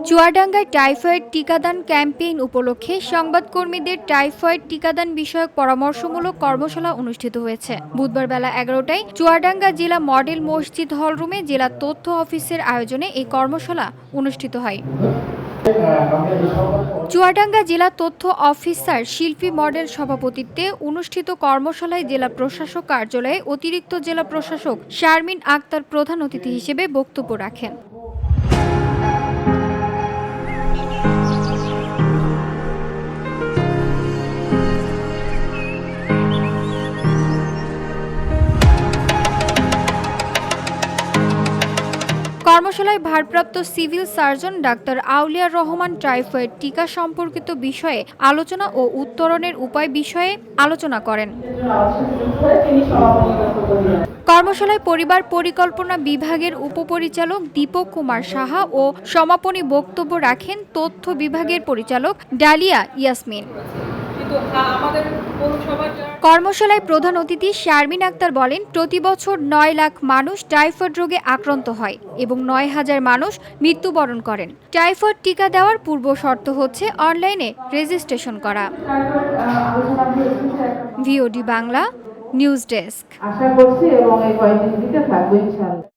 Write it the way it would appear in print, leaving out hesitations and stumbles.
চুয়াডাঙ্গায় typhoid টিকাদান campaign উপলক্ষে সংবাদকর্মীদের typhoid টিকাদান বিষয়ক পরামর্শমূলক কর্মশালা অনুষ্ঠিত হয়েছে। বুধবার বেলা 11টায় চুয়াডাঙ্গা জেলা মডেল মসজিদ হলরুমে জেলা তথ্য অফিসের আয়োজনে এই কর্মশালা অনুষ্ঠিত হয়। চুয়াডাঙ্গা জেলা তথ্য অফিসার শিল্পী মডেল সভাপতিত্বে অনুষ্ঠিত কর্মশালায় জেলা প্রশাসক কার্যালয়ে অতিরিক্ত জেলা প্রশাসক শারমিন আক্তার প্রধান অতিথি হিসেবে বক্তব্য রাখেন। কর্মশালায় ভারপ্রাপ্ত সিভিল সার্জন ডাক্তার আউলিয়া রহমান টাইফয়েড টিকা সম্পর্কিত বিষয়ে আলোচনা ও উত্তরণের উপায় বিষয়ে আলোচনা করেন। কর্মশালায় পরিবার পরিকল্পনা বিভাগের উপপরিচালক দীপক কুমার সাহা ও সমাপনী বক্তব্য রাখেন তথ্য বিভাগের পরিচালক ডালিয়া ইয়াসমিন। কর্মশালায় প্রধান অতিথি শারমিন আক্তার বলেন, প্রতি বছর ৯ লাখ মানুষ টাইফয়েড রোগে আক্রান্ত হয় এবং ৯,০০০ মানুষ মৃত্যুবরণ করেন। টাইফয়েড টিকা দেওয়ার পূর্ব শর্ত হচ্ছে অনলাইনে রেজিস্ট্রেশন করা। VOD Bangla news desk. আশা করছি এবং এই কয়েকদিন দিতে থাকবো ইনশাআল্লাহ।